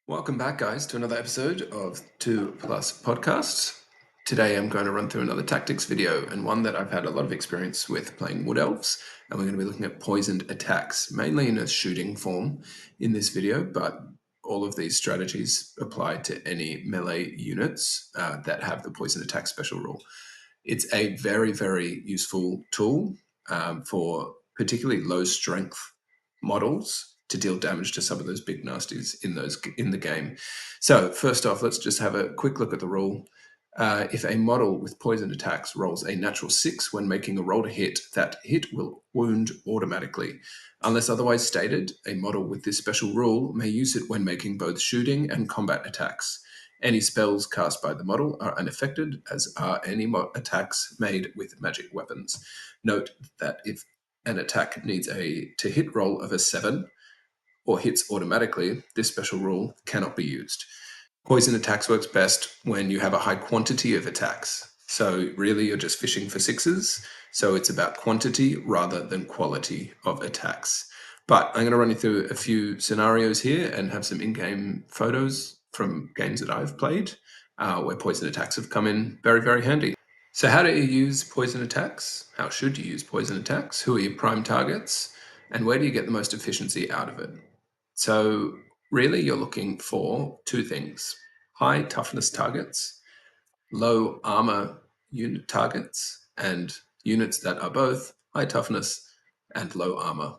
Welcome back, guys, to another episode of 2 Plus Podcasts. Today I'm going to run through another tactics video, and one that I've had a lot of experience with playing Wood Elves, and we're going to be looking at poisoned attacks, mainly in a shooting form in this video, but all of these strategies apply to any melee units that have the poison attack special rule. It's a very, very useful tool for particularly low strength models to deal damage to some of those big nasties in the game. So first off, let's just have a quick look at the rule. If a model with poison attacks rolls a natural 6 when making a roll to hit, that hit will wound automatically. Unless otherwise stated, a model with this special rule may use it when making both shooting and combat attacks. Any spells cast by the model are unaffected, as are any attacks made with magic weapons. Note that if an attack needs a to hit roll of a 7 or hits automatically, this special rule cannot be used. Poison attacks works best when you have a high quantity of attacks. So really you're just fishing for 6s. So it's about quantity rather than quality of attacks. But I'm going to run you through a few scenarios here and have some in-game photos from games that I've played where poison attacks have come in very, very handy. So how do you use poison attacks? How should you use poison attacks? Who are your prime targets? And where do you get the most efficiency out of it? So really you're looking for two things: high toughness targets, low armor unit targets, and units that are both high toughness and low armor.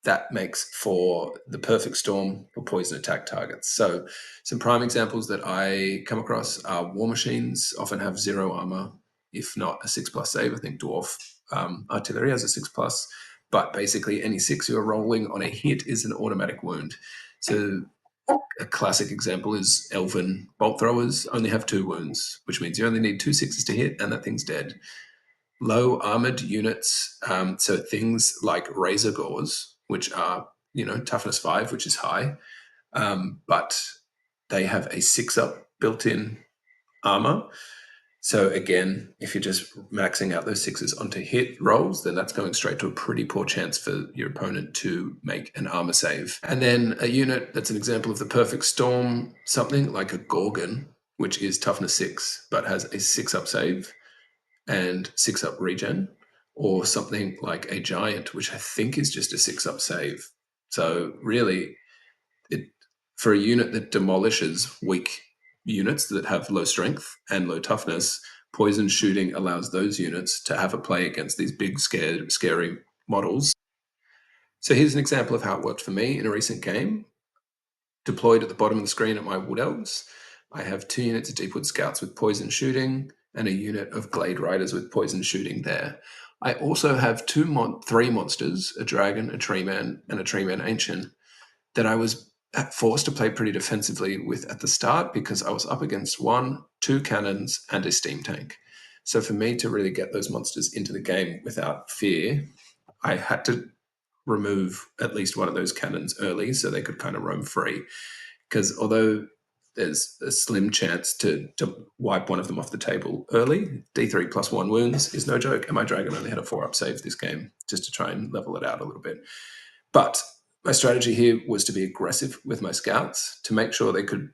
That makes for the perfect storm for poison attack targets. So some prime examples that I come across are war machines, often have 0 armor, if not a 6+ save. I think dwarf artillery has a 6+, but basically any 6 you are rolling on a hit is an automatic wound. So a classic example is elven bolt throwers only have 2 wounds, which means you only need 2 6s to hit and that thing's dead. Low armored units, so things like razor gores, which are toughness 5, which is high, but they have a 6-up built-in armor. So again, if you're just maxing out those 6s onto hit rolls, then that's going straight to a pretty poor chance for your opponent to make an armor save. And then a unit that's an example of the perfect storm, something like a Gorgon, which is toughness 6, but has a 6-up save and 6-up regen, or something like a giant, which I think is just a 6-up save. So really, for a unit that demolishes weak units that have low strength and low toughness, poison shooting allows those units to have a play against these big, scary models. So here's an example of how it worked for me in a recent game. Deployed at the bottom of the screen at my Wood Elves, I have 2 units of Deepwood Scouts with poison shooting and a unit of Glade Riders with poison shooting there. I also have 3 monsters, a dragon, a treeman, and a treeman ancient, that I was forced to play pretty defensively with at the start because I was up against 2 cannons, and a steam tank. So for me to really get those monsters into the game without fear, I had to remove at least one of those cannons early so they could kind of roam free. Because although there's a slim chance to wipe one of them off the table early, D3 plus 1 wounds is no joke, and my dragon only had a 4-up save this game just to try and level it out a little bit. But my strategy here was to be aggressive with my scouts to make sure they could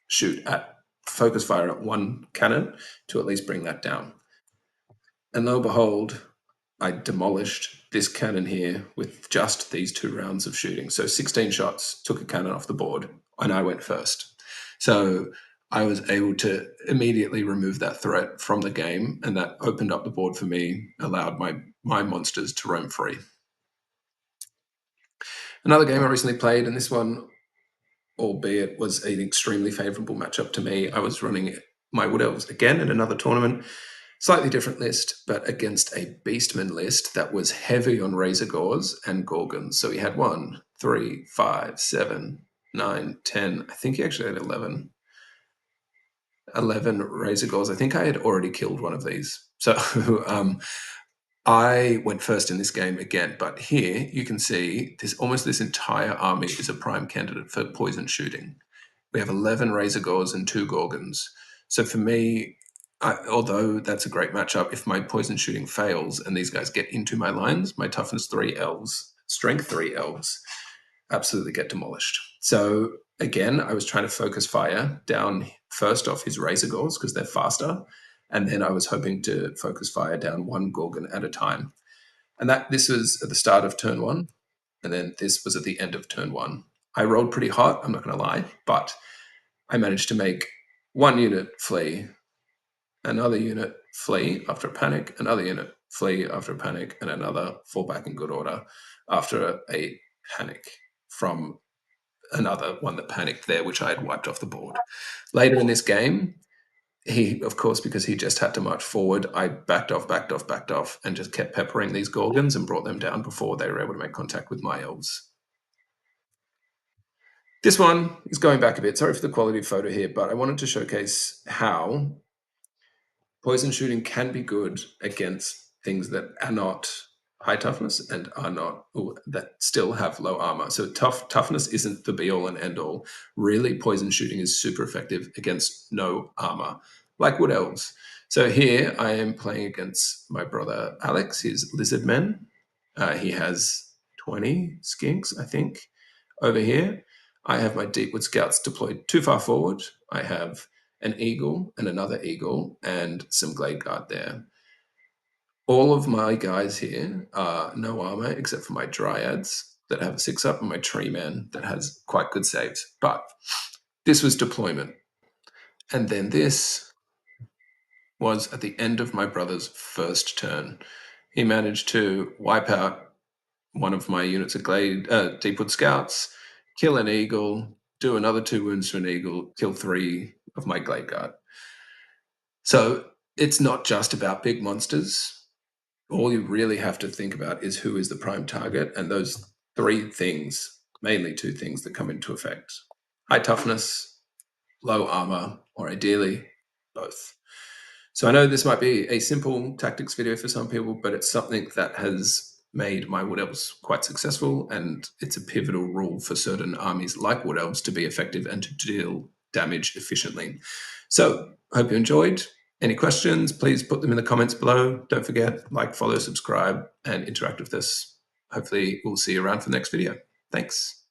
shoot at focus fire at 1 cannon to at least bring that down. And lo and behold, I demolished this cannon here with just these 2 rounds of shooting. So 16 shots, took a cannon off the board, and I went first. So I was able to immediately remove that threat from the game, and that opened up the board for me, allowed my monsters to roam free. Another game I recently played, and this one, albeit was an extremely favourable matchup to me, I was running my Wood Elves again in another tournament. Slightly different list, but against a Beastman list that was heavy on Razor Gores and Gorgons. So he had 1, 3, 5, 7, 9, 10. I think he actually had 11 Razor Gores. I think I had already killed one of these. So I went first in this game again. But here you can see almost this entire army is a prime candidate for poison shooting. We have 11 Razor Gores and 2 Gorgons. So for me, although that's a great matchup, if my poison shooting fails and these guys get into my lines, my toughness 3 elves, strength 3 elves absolutely get demolished. So again, I was trying to focus fire down first off his razor gauls because they're faster, and then I was hoping to focus fire down one gorgon at a time. And that this was at the start of turn one, and then this was at the end of turn one. I rolled pretty hot, I'm not going to lie, but I managed to make one unit flee, another unit flee after a panic, another unit flee after a panic, and another fall back in good order after a panic from another one that panicked there, which I had wiped off the board. Later in this game, he, of course, because he just had to march forward, I backed off, backed off, backed off, and just kept peppering these Gorgons and brought them down before they were able to make contact with my elves. This one is going back a bit. Sorry for the quality of photo here, but I wanted to showcase how poison shooting can be good against things that are not high toughness and are not that still have low armor. So toughness isn't the be all and end all. Really, poison shooting is super effective against no armor, like wood elves. So here I am playing against my brother Alex. He's lizard men. He has 20 skinks, I think, over here. I have my Deepwood Scouts deployed too far forward. I have an eagle and another eagle and some Glade Guard there. All of my guys here are no armor except for my Dryads that have a 6-up and my Tree Man that has quite good saves. But this was deployment. And then this was at the end of my brother's first turn. He managed to wipe out one of my units of Deepwood Scouts, kill an eagle, do another 2 wounds to an eagle, kill 3 of my Glade Guard. So it's not just about big monsters. All you really have to think about is who is the prime target, and those 3 things, mainly 2 things that come into effect: high toughness, low armor, or ideally both. So I know this might be a simple tactics video for some people, but it's something that has made my Wood Elves quite successful, and it's a pivotal rule for certain armies like Wood Elves to be effective and to deal damage efficiently. So I hope you enjoyed. Any questions, please put them in the comments below. Don't forget, like, follow, subscribe, and interact with us. Hopefully we'll see you around for the next video. Thanks.